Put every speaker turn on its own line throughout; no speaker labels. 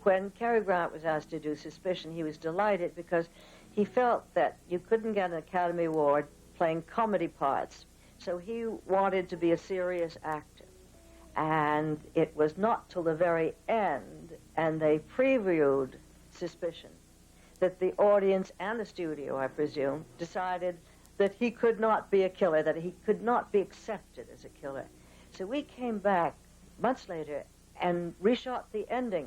when Cary Grant was asked to do Suspicion, he was delighted because he felt that you couldn't get an Academy Award playing comedy parts. So he wanted to be a serious actor. And it was not till the very end, and they previewed Suspicion, that the audience and the studio, I presume, decided that he could not be a killer, that he could not be accepted as a killer. So we came back months later and reshot the ending.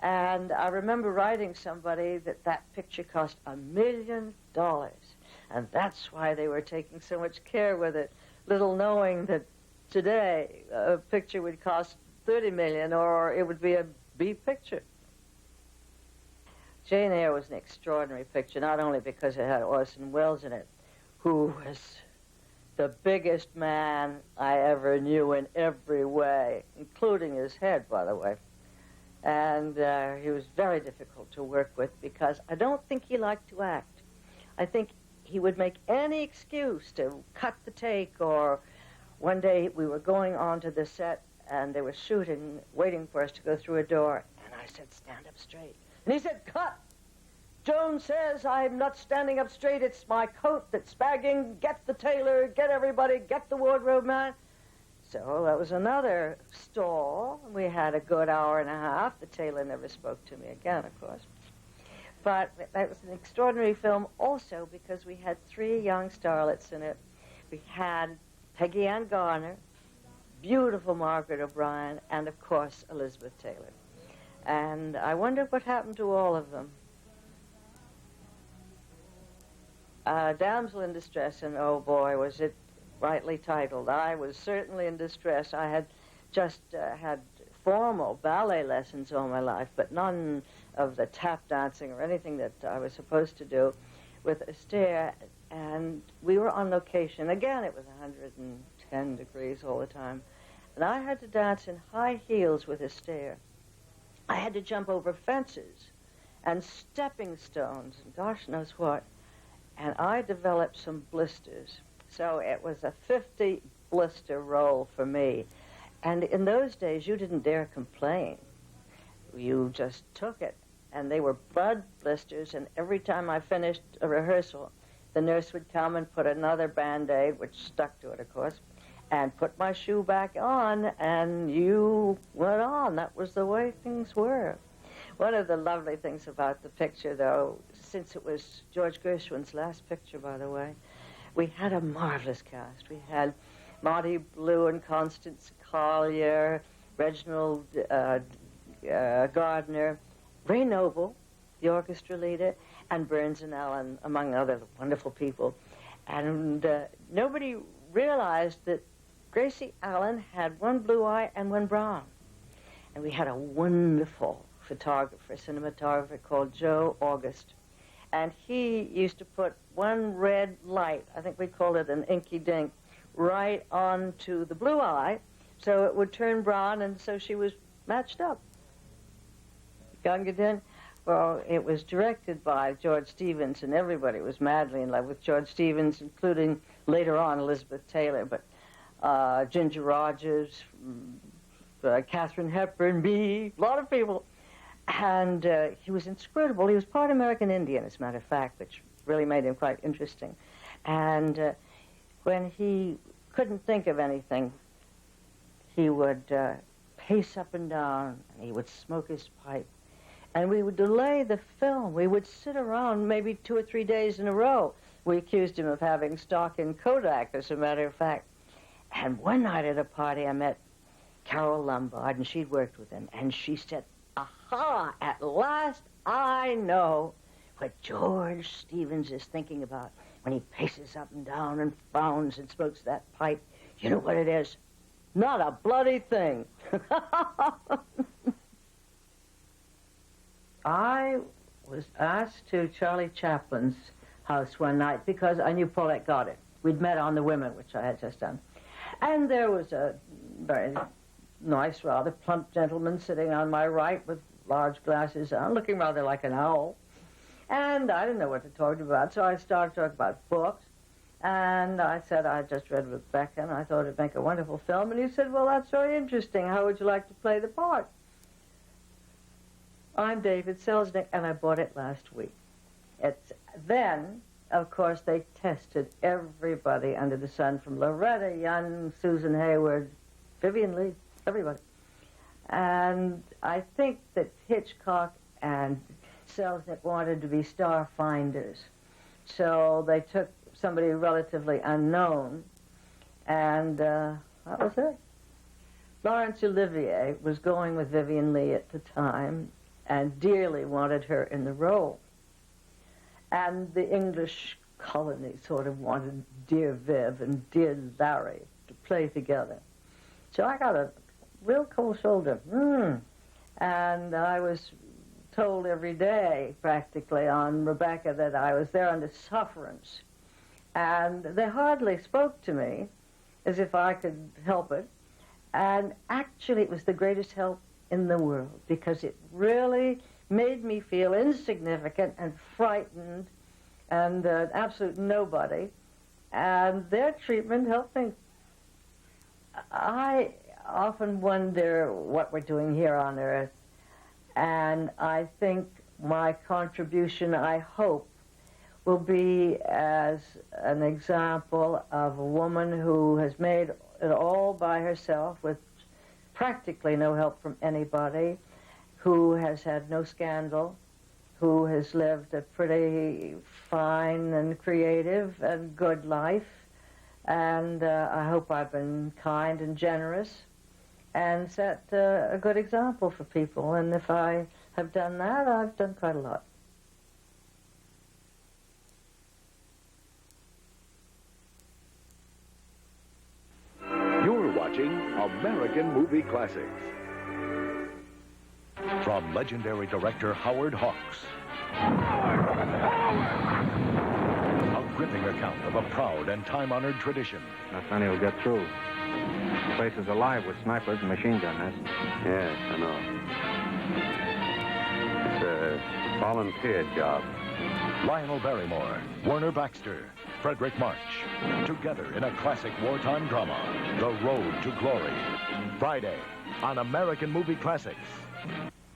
And I remember writing somebody that that picture cost $1 million. And that's why they were taking so much care with it, little knowing that today a picture would cost $30 million or it would be a B picture. Jane Eyre was an extraordinary picture, not only because it had Orson Welles in it, who was the biggest man I ever knew in every way, including his head, by the way. And he was very difficult to work with because I don't think he liked to act. I think he would make any excuse to cut the take, or one day we were going onto the set and they were shooting, waiting for us to go through a door, and I said, stand up straight. And he said, cut! Joan says I'm not standing up straight, it's my coat that's bagging, get the tailor, get everybody, get the wardrobe man. So that was another stall. We had a good hour and a half. The tailor never spoke to me again, of course. But that was an extraordinary film also because we had 3 young starlets in it. We had Peggy Ann Garner, beautiful Margaret O'Brien, and of course Elizabeth Taylor. And I wonder what happened to all of them. Damsel in Distress, and oh boy, was it rightly titled. I was certainly in distress. I had just had formal ballet lessons all my life, but none of the tap dancing or anything that I was supposed to do with Astaire. And we were on location. Again, it was 110 degrees all the time. And I had to dance in high heels with Astaire. I had to jump over fences and stepping stones and gosh knows what. And I developed some blisters. So it was a 50 blister role for me. And in those days, you didn't dare complain. You just took it. And they were blood blisters, and every time I finished a rehearsal, the nurse would come and put another Band-Aid, which stuck to it, of course, and put my shoe back on, and you went on. That was the way things were. One of the lovely things about the picture, though, since it was George Gershwin's last picture, by the way, we had a marvelous cast. We had Monty Blue and Constance Collier, Reginald Gardner, Ray Noble, the orchestra leader, and Burns and Allen, among other wonderful people. And nobody realized that Gracie Allen had one blue eye and one brown. And we had a wonderful photographer, cinematographer called Joe August. And he used to put one red light, I think we called it an inky dink, right onto the blue eye, so it would turn brown, and so she was matched up. Gungadin, well, it was directed by George Stevens, and everybody was madly in love with George Stevens, including later on Elizabeth Taylor, but Ginger Rogers, Katharine Hepburn, me, a lot of people. And he was inscrutable. He was part American Indian, as a matter of fact, which really made him quite interesting. And when he couldn't think of anything, he would pace up and down, and he would smoke his pipe. And we would delay the film. We would sit around maybe 2 or 3 days in a row. We accused him of having stock in Kodak, as a matter of fact. And one night at a party, I met Carol Lombard, and she'd worked with him, and she said, aha, at last I know what George Stevens is thinking about when he paces up and down and frowns and smokes that pipe. You know what it is? Not a bloody thing. I was asked to Charlie Chaplin's house one night because I knew Paulette Goddard. We'd met on The Women, which I had just done. And there was a very nice, rather plump gentleman sitting on my right with large glasses on, looking rather like an owl. And I didn't know what to talk about, so I started talking about books. And I said I just read Rebecca, and I thought it'd make a wonderful film. And he said, well, that's very interesting. How would you like to play the part? I'm David Selznick, and I bought it last week. Then, of course, they tested everybody under the sun, from Loretta Young, Susan Hayward, Vivien Leigh, everybody. And I think that Hitchcock and Selznick wanted to be star finders. So they took somebody relatively unknown, and that was it. Laurence Olivier was going with Vivien Leigh at the time and dearly wanted her in the role. And the English colony sort of wanted Dear Viv and Dear Larry to play together. So I got a real cold shoulder. And I was told every day, practically, on Rebecca that I was there under sufferance. And they hardly spoke to me as if I could help it. And actually, it was the greatest help in the world, because it really made me feel insignificant and frightened and an absolute nobody. And their treatment helped me. I often wonder what we're doing here on Earth. And I think my contribution, I hope, will be as an example of a woman who has made it all by herself with practically no help from anybody, who has had no scandal, who has lived a pretty fine and creative and good life. And I hope I've been kind and generous and set a good example for people. And if I have done that, I've done quite a lot.
You're watching American Movie Classics. From legendary director Howard Hawks. A gripping account of a proud and time-honored tradition.
Not many will get through. The place is alive with snipers and machine gun nests.
Yes, I know. It's a volunteer job.
Lionel Barrymore, Werner Baxter, Frederick March. Together in a classic wartime drama, The Road to Glory. Friday on American Movie Classics.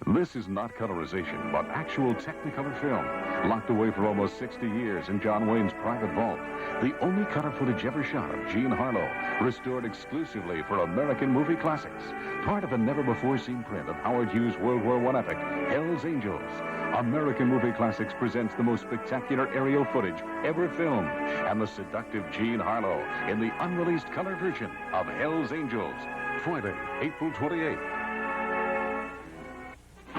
This is not colorization, but actual Technicolor film, locked away for almost 60 years in John Wayne's private vault. The only color footage ever shot of Jean Harlow, restored exclusively for American Movie Classics. Part of a never-before-seen print of Howard Hughes' World War I epic, Hell's Angels. American Movie Classics presents the most spectacular aerial footage ever filmed, and the seductive Jean Harlow in the unreleased color version of Hell's Angels. Friday, April 28th.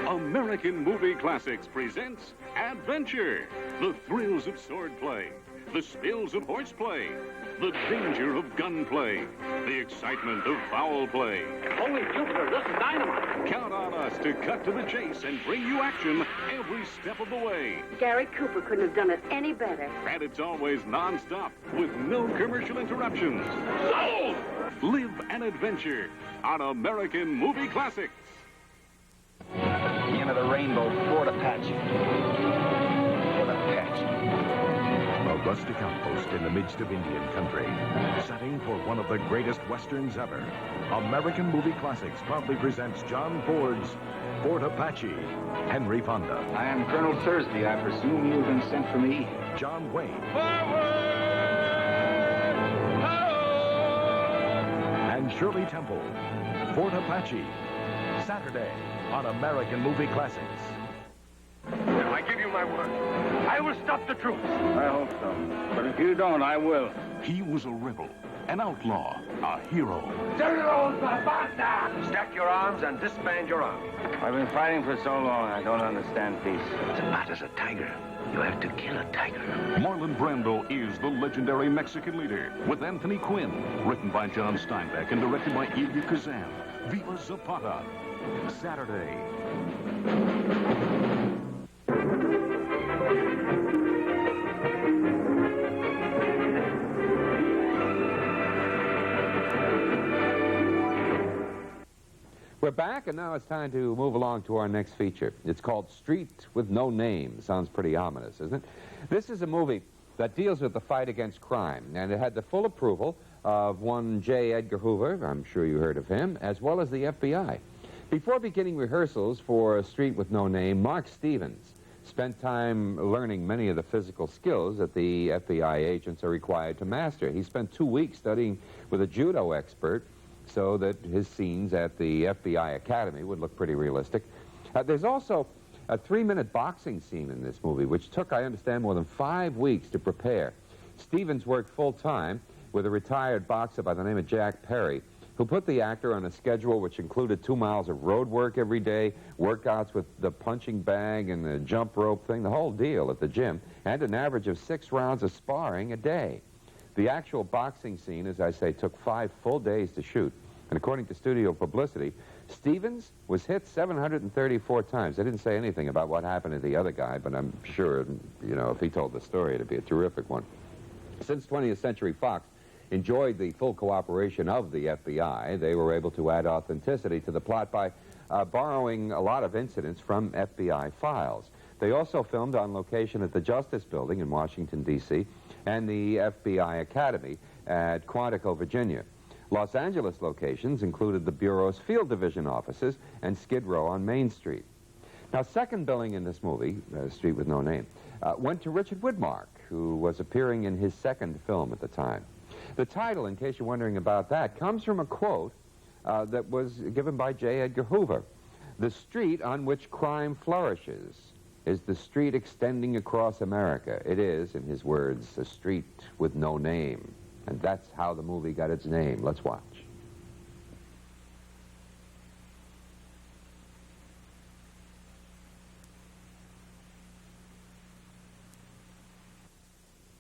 American Movie Classics presents Adventure. The thrills of swordplay, the spills of horseplay, the danger of gunplay, the excitement of foul play.
Holy Jupiter, this is dynamite.
Count on us to cut to the chase and bring you action every step of the way.
Gary Cooper couldn't have done it any better.
And it's always non-stop with no commercial interruptions.
Sold!
Live an adventure on American Movie Classics.
The end of the rainbow, Fort Apache. Fort Apache.
A rustic outpost in the midst of Indian country. Setting for one of the greatest westerns ever. American Movie Classics proudly presents John Ford's Fort Apache. Henry Fonda.
I am Colonel Thursby. I presume you've been sent for me.
John Wayne. And Shirley Temple. Fort Apache. Saturday on American Movie Classics.
I give you my word. I will stop the troops.
I hope so. But if you don't, I will.
He was a rebel, an outlaw, a hero.
Stack your arms and disband your army.
I've been fighting for so long, I don't understand peace.
It's not as a tiger. You have to kill a tiger.
Marlon Brando is the legendary Mexican leader, with Anthony Quinn, written by John Steinbeck and directed by Elia Kazan. Viva Zapata. Saturday.
We're back, and now it's time to move along to our next feature. It's called Street with No Name. Sounds pretty ominous, isn't it? This is a movie that deals with the fight against crime, and it had the full approval of one J. Edgar Hoover, I'm sure you heard of him, as well as the FBI. Before beginning rehearsals for Street with No Name, Mark Stevens spent time learning many of the physical skills that the FBI agents are required to master. He spent 2 weeks studying with a judo expert so that his scenes at the FBI Academy would look pretty realistic. There's also a 3-minute boxing scene in this movie, which took, I understand, more than 5 weeks to prepare. Stevens worked full-time with a retired boxer by the name of Jack Perry, who put the actor on a schedule which included 2 miles of road work every day, workouts with the punching bag and the jump rope thing, the whole deal at the gym, and an average of 6 rounds of sparring a day. The actual boxing scene, as I say, took 5 full days to shoot. And according to studio publicity, Stevens was hit 734 times. They didn't say anything about what happened to the other guy, but I'm sure, you know, if he told the story, it'd be a terrific one. Since 20th Century Fox enjoyed the full cooperation of the FBI, they were able to add authenticity to the plot by borrowing a lot of incidents from FBI files. They also filmed on location at the Justice Building in Washington, D.C., and the FBI Academy at Quantico, Virginia. Los Angeles locations included the Bureau's Field Division offices and Skid Row on Main Street. Now, second billing in this movie, Street with No Name, went to Richard Widmark, who was appearing in his second film at the time. The title, in case you're wondering about that, comes from a quote that was given by J. Edgar Hoover. "The street on which crime flourishes is the street extending across America. It is, in his words, a street with no name." And that's how the movie got its name. Let's watch.